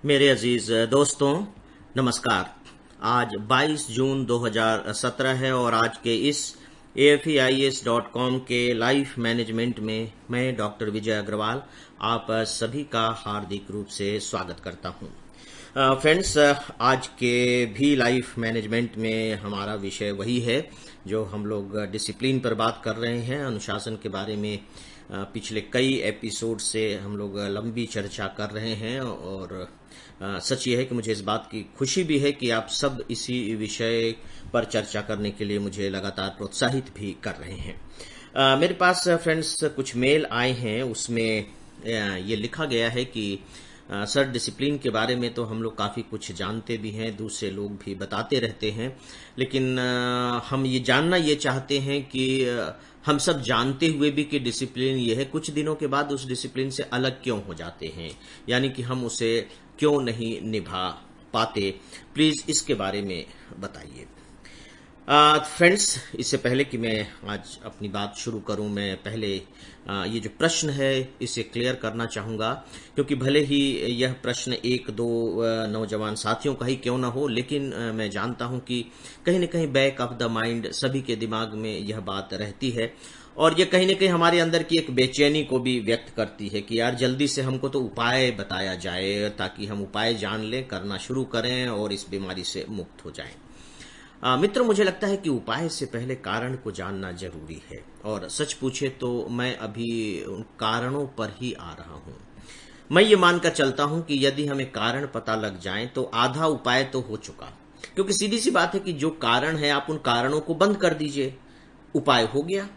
मेरे अजीज दोस्तों, नमस्कार। आज 22 जून 2017 है और आज के इस AFEIS.com के लाइफ मैनेजमेंट में मैं डॉक्टर विजय अग्रवाल आप सभी का हार्दिक रूप से स्वागत करता हूं। फ्रेंड्स, आज के भी लाइफ मैनेजमेंट में हमारा विषय वही है जो हम लोग डिसिप्लिन पर बात कर रहे हैं। अनुशासन के बारे में पिछले कई एपिसोड से हम लोग लंबी चर्चा कर रहे हैं और सच ये है कि मुझे इस बात की खुशी भी है कि आप सब इसी विषय पर चर्चा करने के लिए मुझे लगातार प्रोत्साहित भी कर रहे हैं। मेरे पास फ्रेंड्स कुछ मेल आए हैं, उसमें ये लिखा गया है कि सर, डिसिप्लिन के बारे में तो हम लोग काफ़ी कुछ जानते भी हैं, दूसरे लोग भी बताते रहते हैं, लेकिन हम ये जानना ये चाहते हैं कि हम सब जानते हुए भी कि डिसिप्लिन ये है, कुछ दिनों के बाद उस डिसिप्लिन से अलग क्यों हो जाते हैं, यानी कि हम उसे क्यों नहीं निभा पाते। प्लीज़ इसके बारे में बताइए। फ्रेंड्स, इससे पहले कि मैं आज अपनी बात शुरू करूं, मैं पहले ये जो प्रश्न है इसे क्लियर करना चाहूँगा, क्योंकि भले ही यह प्रश्न एक दो नौजवान साथियों का ही क्यों ना हो, लेकिन मैं जानता हूं कि कहीं न कहीं बैक ऑफ द माइंड सभी के दिमाग में यह बात रहती है और ये कहीं न कहीं हमारे अंदर की एक बेचैनी को भी व्यक्त करती है कि यार जल्दी से हमको तो उपाय बताया जाए ताकि हम उपाय जान लें, करना शुरू करें और इस बीमारी से मुक्त हो जाएं। मित्रों, मुझे लगता है कि उपाय से पहले कारण को जानना जरूरी है और सच पूछे तो मैं अभी उन कारणों पर ही आ रहा हूं। मैं ये मानकर चलता हूं कि यदि हमें कारण पता लग जाए तो आधा उपाय तो हो चुका, क्योंकि सीधी सी बात है कि जो कारण है आप उन कारणों को बंद कर दीजिए, उपाय हो गया।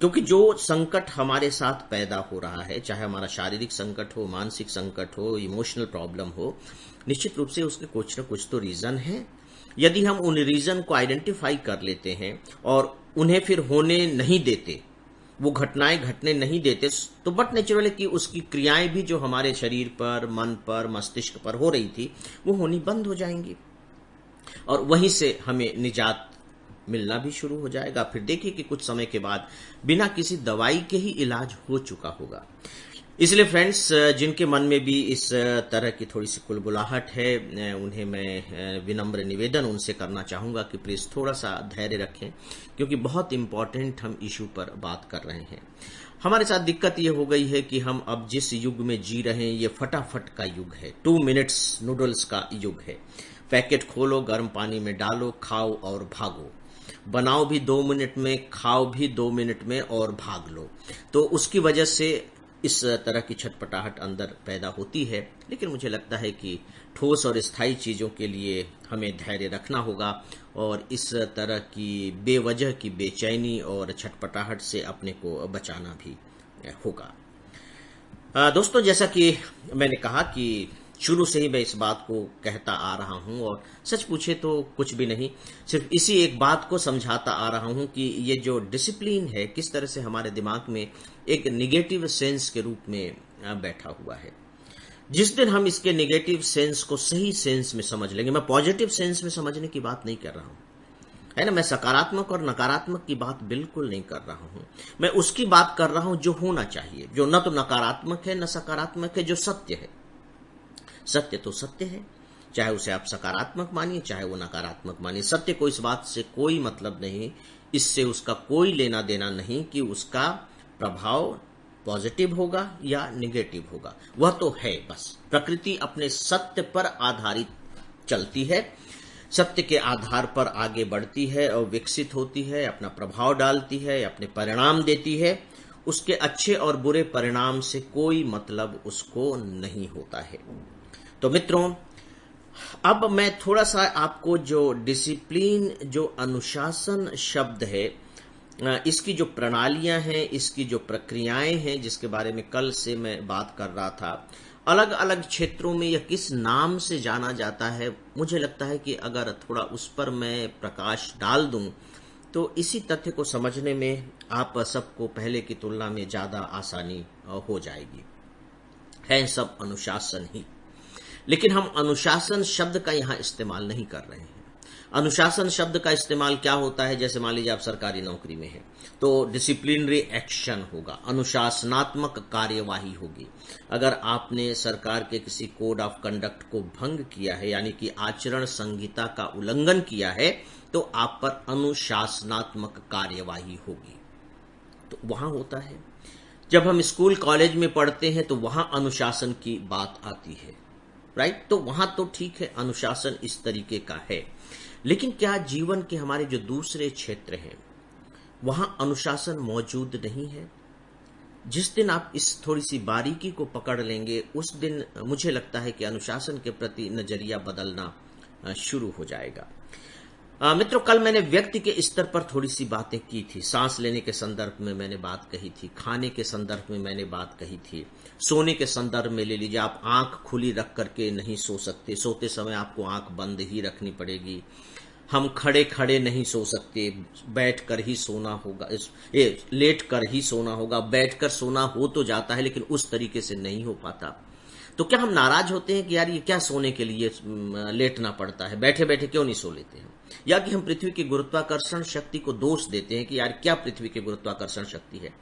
क्योंकि जो संकट हमारे साथ पैदा हो रहा है, चाहे हमारा शारीरिक संकट हो, मानसिक संकट हो, इमोशनल प्रॉब्लम हो, निश्चित रूप से उसके कुछ न कुछ तो रीजन है। यदि हम उन रीजन को आइडेंटिफाई कर लेते हैं और उन्हें फिर होने नहीं देते, वो घटनाएं घटने नहीं देते, तो बट नेचुरल है कि उसकी क्रियाएं भी जो हमारे शरीर पर, मन पर, मस्तिष्क पर हो रही थी वो होनी बंद हो जाएंगी और वहीं से हमें निजात मिलना भी शुरू हो जाएगा। फिर देखिए कि कुछ समय के बाद बिना किसी दवाई के ही इलाज हो चुका होगा। इसलिए फ्रेंड्स, जिनके मन में भी इस तरह की थोड़ी सी कुलबुलाहट है, उन्हें मैं विनम्र निवेदन उनसे करना चाहूँगा कि प्लीज़ थोड़ा सा धैर्य रखें, क्योंकि बहुत इम्पॉर्टेंट हम इशू पर बात कर रहे हैं। हमारे साथ दिक्कत ये हो गई है कि हम अब जिस युग में जी रहे हैं ये फटाफट का युग है, 2 मिनट्स नूडल्स का युग है। पैकेट खोलो, गर्म पानी में डालो, खाओ और भागो। बनाओ भी 2 मिनट में, खाओ भी 2 मिनट में और भाग लो। तो उसकी वजह से इस तरह की छटपटाहट अंदर पैदा होती है, लेकिन मुझे लगता है कि ठोस और स्थायी चीज़ों के लिए हमें धैर्य रखना होगा और इस तरह की बेवजह की बेचैनी और छटपटाहट से अपने को बचाना भी होगा। दोस्तों, जैसा कि मैंने कहा कि शुरू से ही मैं इस बात को कहता आ रहा हूं और सच पूछे तो कुछ भी नहीं, सिर्फ इसी एक बात को समझाता आ रहा हूं कि ये जो डिसिप्लिन है किस तरह से हमारे दिमाग में एक निगेटिव सेंस के रूप में बैठा हुआ है। जिस दिन हम इसके निगेटिव सेंस को सही सेंस में समझ लेंगे, मैं पॉजिटिव सेंस में समझने की बात नहीं कर रहा हूं, है ना, मैं सकारात्मक और नकारात्मक की बात बिल्कुल नहीं कर रहा हूं। मैं उसकी बात कर रहा हूं जो होना चाहिए, जो न तो नकारात्मक है न सकारात्मक है, जो सत्य है। सत्य तो सत्य है, चाहे उसे आप सकारात्मक मानिए चाहे वो नकारात्मक मानिए। सत्य को इस बात से कोई मतलब नहीं, इससे उसका कोई लेना देना नहीं कि उसका प्रभाव पॉजिटिव होगा या निगेटिव होगा, वह तो है बस। प्रकृति अपने सत्य पर आधारित चलती है, सत्य के आधार पर आगे बढ़ती है और विकसित होती है, अपना प्रभाव डालती है, अपने परिणाम देती है। उसके अच्छे और बुरे परिणाम से कोई मतलब उसको नहीं होता है। तो मित्रों, अब मैं थोड़ा सा आपको जो डिसिप्लिन, जो अनुशासन शब्द है, इसकी जो प्रणालियां हैं, इसकी जो प्रक्रियाएं हैं, जिसके बारे में कल से मैं बात कर रहा था, अलग अलग क्षेत्रों में यह किस नाम से जाना जाता है, मुझे लगता है कि अगर थोड़ा उस पर मैं प्रकाश डाल दूं तो इसी तथ्य को समझने में आप सबको पहले की तुलना में ज्यादा आसानी हो जाएगी। है सब अनुशासन ही, लेकिन हम अनुशासन शब्द का यहां इस्तेमाल नहीं कर रहे हैं। अनुशासन शब्द का इस्तेमाल क्या होता है? जैसे मान लीजिए आप सरकारी नौकरी में हैं तो डिसिप्लिनरी एक्शन होगा, अनुशासनात्मक कार्यवाही होगी। अगर आपने सरकार के किसी कोड ऑफ कंडक्ट को भंग किया है, यानी कि आचरण संहिता का उल्लंघन किया है, तो आप पर अनुशासनात्मक कार्यवाही होगी। तो वहां होता है। जब हम स्कूल कॉलेज में पढ़ते हैं तो वहां अनुशासन की बात आती है, राइट? तो वहां तो ठीक है, अनुशासन इस तरीके का है। लेकिन क्या जीवन के हमारे जो दूसरे क्षेत्र हैं वहां अनुशासन मौजूद नहीं है? जिस दिन आप इस थोड़ी सी बारीकी को पकड़ लेंगे उस दिन मुझे लगता है कि अनुशासन के प्रति नजरिया बदलना शुरू हो जाएगा। मित्रों, कल मैंने व्यक्ति के स्तर पर थोड़ी सी बातें की थी। सांस लेने के संदर्भ में मैंने बात कही थी, खाने के संदर्भ में मैंने बात कही थी, सोने के संदर्भ में ले लीजिए, आप आंख खुली रख करके नहीं सो सकते, सोते समय आपको आंख बंद ही रखनी पड़ेगी। हम खड़े खड़े नहीं सो सकते, बैठ कर ही सोना होगा, लेट कर ही सोना होगा। बैठ कर सोना हो तो जाता है लेकिन उस तरीके से नहीं हो पाता। तो क्या हम नाराज होते हैं कि यार ये क्या सोने के लिए लेटना पड़ता है, बैठे बैठे क्यों नहीं सो लेते हैं? या कि हम पृथ्वी की गुरुत्वाकर्षण शक्ति को दोष देते हैं कि यार क्या पृथ्वी की गुरुत्वाकर्षण शक्ति है?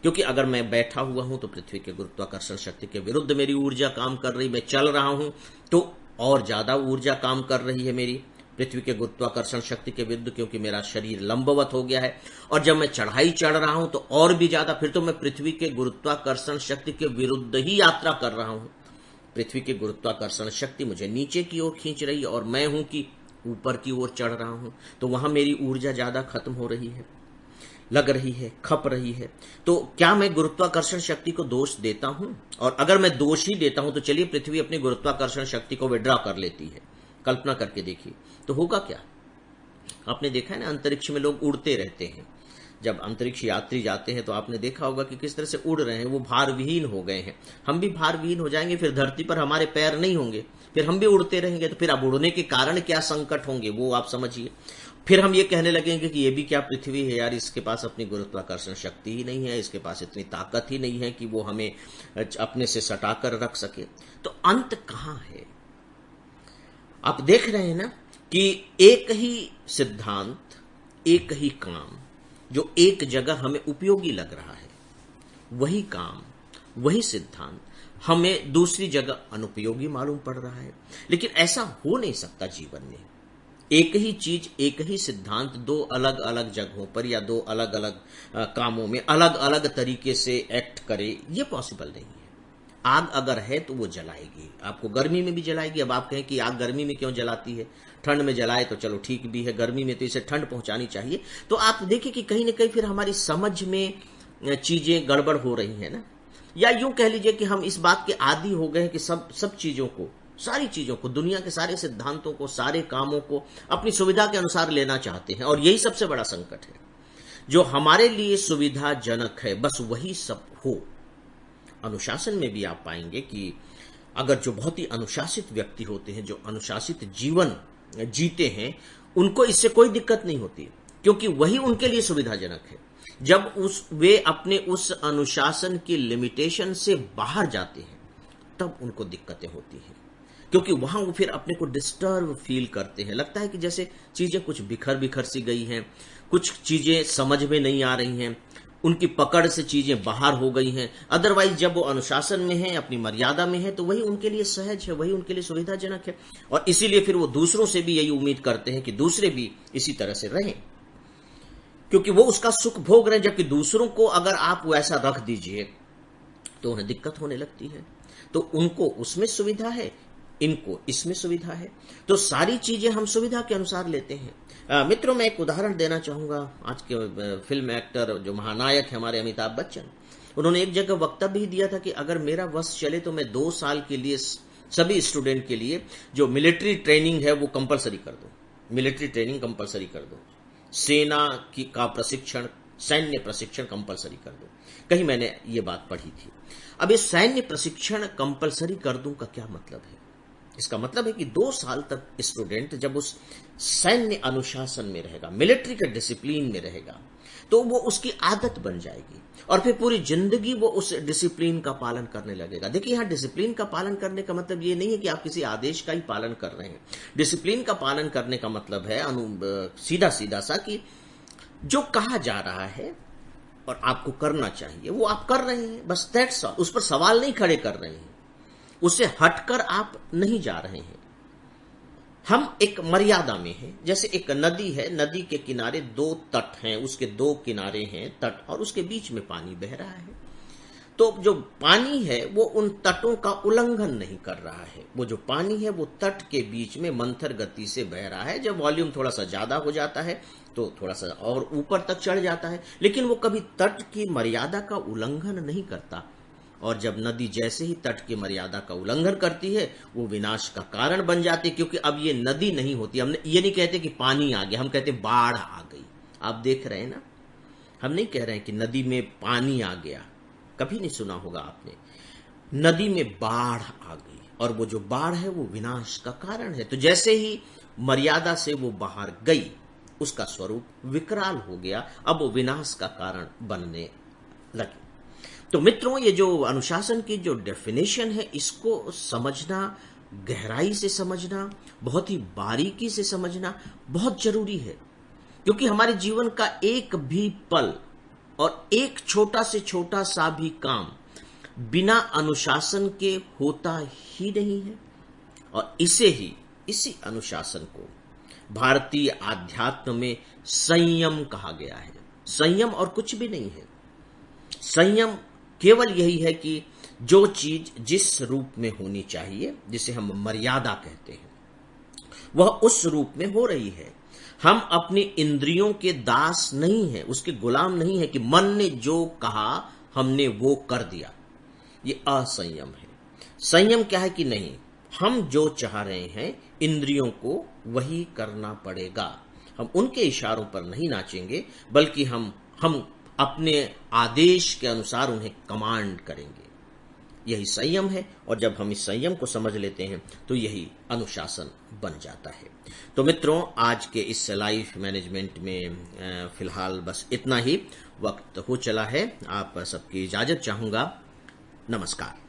क्योंकि अगर मैं बैठा हुआ हूं तो पृथ्वी की गुरुत्वाकर्षण शक्ति के विरुद्ध मेरी ऊर्जा काम कर रही, मैं चल रहा हूं तो और ज्यादा ऊर्जा काम कर रही है मेरी पृथ्वी के गुरुत्वाकर्षण शक्ति के विरुद्ध, क्योंकि मेरा शरीर लंबवत हो गया है। और जब मैं चढ़ाई चढ़ रहा हूं तो और भी ज्यादा, फिर तो मैं पृथ्वी के गुरुत्वाकर्षण शक्ति के विरुद्ध ही यात्रा कर रहा हूं। पृथ्वी की गुरुत्वाकर्षण शक्ति मुझे नीचे की ओर खींच रही है और मैं हूं कि ऊपर की ओर चढ़ रहा हूं, तो वहां मेरी ऊर्जा ज्यादा खत्म हो रही है, लग रही है, खप रही है। तो क्या मैं गुरुत्वाकर्षण शक्ति को दोष देता हूं? और अगर मैं दोष ही देता हूं तो चलिए पृथ्वी अपनी गुरुत्वाकर्षण शक्ति को विड्रॉ कर लेती है। कल्पना करके देखिए तो होगा क्या? आपने देखा है ना, अंतरिक्ष में लोग उड़ते रहते हैं। जब अंतरिक्ष यात्री जाते हैं तो आपने देखा होगा कि किस तरह से उड़ रहे हैं, वो भार विहीन हो गए हैं। हम भी भार विहीन हो जाएंगे, फिर धरती पर हमारे पैर नहीं होंगे, फिर हम भी उड़ते रहेंगे। तो फिर अब उड़ने के कारण क्या संकट होंगे वो आप समझिए। फिर हम ये कहने लगेंगे कि ये भी क्या पृथ्वी है यार, इसके पास अपनी गुरुत्वाकर्षण शक्ति ही नहीं है, इसके पास इतनी ताकत ही नहीं है कि वो हमें अपने से सटाकर रख सके। तो अंत कहां है? आप देख रहे हैं ना कि एक ही सिद्धांत, एक ही काम जो एक जगह हमें उपयोगी लग रहा है, वही काम, वही सिद्धांत हमें दूसरी जगह अनुपयोगी मालूम पड़ रहा है। लेकिन ऐसा हो नहीं सकता जीवन में। एक ही चीज, एक ही सिद्धांत दो अलग अलग जगहों पर या दो अलग अलग कामों में अलग अलग तरीके से एक्ट करे, ये पॉसिबल नहीं है। आग अगर है तो वो जलाएगी, आपको गर्मी में भी जलाएगी। अब आप कहें कि आग गर्मी में क्यों जलाती है, ठंड में जलाए तो चलो ठीक भी है, गर्मी में तो इसे ठंड पहुंचानी चाहिए। तो आप देखिए कि कहीं ना कहीं फिर हमारी समझ में चीजें गड़बड़ हो रही है ना। या यूं कह लीजिए कि हम इस बात के आदी हो गए हैं कि सब चीजों को, सारी चीजों को, दुनिया के सारे सिद्धांतों को, सारे कामों को अपनी सुविधा के अनुसार लेना चाहते हैं। और यही सबसे बड़ा संकट है। जो हमारे लिए सुविधाजनक है बस वही सब हो। अनुशासन में भी आप पाएंगे कि अगर जो बहुत ही अनुशासित व्यक्ति होते हैं, जो अनुशासित जीवन जीते हैं, उनको इससे कोई दिक्कत नहीं होती, क्योंकि वही उनके लिए सुविधाजनक है। जब वे अपने उस अनुशासन की लिमिटेशन से बाहर जाते हैं तब उनको दिक्कतें होती हैं, क्योंकि वहां वो फिर अपने को डिस्टर्ब फील करते हैं। लगता है कि जैसे चीजें कुछ बिखर बिखर सी गई हैं, कुछ चीजें समझ में नहीं आ रही हैं, उनकी पकड़ से चीजें बाहर हो गई हैं। अदरवाइज जब वो अनुशासन में है, अपनी मर्यादा में है, तो वही उनके लिए सहज है, वही उनके लिए सुविधाजनक है। और इसीलिए फिर वो दूसरों से भी यही उम्मीद करते हैं कि दूसरे भी इसी तरह से रहें, क्योंकि वो उसका सुख भोग रहे हैं। जबकि दूसरों को अगर आप वैसा रख दीजिए तो उन्हें दिक्कत होने लगती है। तो उनको उसमें सुविधा है, इनको इसमें सुविधा है, तो सारी चीजें हम सुविधा के अनुसार लेते हैं। मित्रों, मैं एक उदाहरण देना चाहूंगा। आज के फिल्म एक्टर जो महानायक है हमारे अमिताभ बच्चन, उन्होंने एक जगह वक्तव्य भी दिया था कि अगर मेरा वश चले तो मैं 2 साल के लिए सभी स्टूडेंट के लिए जो मिलिट्री ट्रेनिंग है वो कंपलसरी कर दूं, मिलिट्री ट्रेनिंग कंपलसरी कर दूं, सेना की का प्रशिक्षण, सैन्य प्रशिक्षण कंपलसरी कर दूं। कहीं मैंने ये बात पढ़ी थी। अब ये सैन्य प्रशिक्षण कंपलसरी कर दूं का क्या मतलब है? इसका मतलब है कि 2 साल तक स्टूडेंट जब उस सैन्य अनुशासन में रहेगा, मिलिट्री के डिसिप्लिन में रहेगा, तो वो उसकी आदत बन जाएगी और फिर पूरी जिंदगी वो उस डिसिप्लिन का पालन करने लगेगा। देखिए, यहां डिसिप्लिन का पालन करने का मतलब ये नहीं है कि आप किसी आदेश का ही पालन कर रहे हैं। डिसिप्लिन का पालन करने का मतलब है सीधा सीधा सा कि जो कहा जा रहा है और आपको करना चाहिए वो आप कर रहे हैं, बस दैट्स ऑल। उस पर सवाल नहीं खड़े कर रहे हैं, उससे हटकर आप नहीं जा रहे हैं। हम एक मर्यादा में हैं। जैसे एक नदी है, नदी के किनारे 2 तट हैं, उसके 2 किनारे हैं तट, और उसके बीच में पानी बह रहा है। तो जो पानी है वो उन तटों का उल्लंघन नहीं कर रहा है। वो जो पानी है वो तट के बीच में मंथर गति से बह रहा है। जब वॉल्यूम थोड़ा सा ज्यादा हो जाता है तो थोड़ा सा और ऊपर तक चढ़ जाता है, लेकिन वो कभी तट की मर्यादा का उल्लंघन नहीं करता। और जब नदी जैसे ही तट की मर्यादा का उल्लंघन करती है वो विनाश का कारण बन जाती है, क्योंकि अब ये नदी नहीं होती। हम ये नहीं कहते कि पानी आ गया, हम कहते बाढ़ आ गई। आप देख रहे हैं ना, हम नहीं कह रहे हैं कि नदी में पानी आ गया, कभी नहीं सुना होगा आपने। नदी में बाढ़ आ गई, और वो जो बाढ़ है वो विनाश का कारण है। तो जैसे ही मर्यादा से वो बाहर गई, उसका स्वरूप विकराल हो गया, अब वो विनाश का कारण बनने लगी। तो मित्रों, ये जो अनुशासन की जो डेफिनेशन है, इसको समझना, गहराई से समझना, बहुत ही बारीकी से समझना बहुत जरूरी है, क्योंकि हमारे जीवन का एक भी पल और एक छोटा से छोटा सा भी काम बिना अनुशासन के होता ही नहीं है। और इसी अनुशासन को भारतीय आध्यात्म में संयम कहा गया है। संयम और कुछ भी नहीं है। संयम केवल यही है कि जो चीज जिस रूप में होनी चाहिए, जिसे हम मर्यादा कहते हैं, वह उस रूप में हो रही है। हम अपनी इंद्रियों के दास नहीं हैं, उसके गुलाम नहीं है कि मन ने जो कहा हमने वो कर दिया। ये असंयम है। संयम क्या है कि नहीं, हम जो चाह रहे हैं इंद्रियों को वही करना पड़ेगा। हम उनके इशारों पर नहीं नाचेंगे, बल्कि हम अपने आदेश के अनुसार उन्हें कमांड करेंगे। यही संयम है, और जब हम इस संयम को समझ लेते हैं तो यही अनुशासन बन जाता है। तो मित्रों, आज के इस लाइफ मैनेजमेंट में फिलहाल बस इतना ही। वक्त हो चला है, आप सबकी इजाजत चाहूंगा। नमस्कार।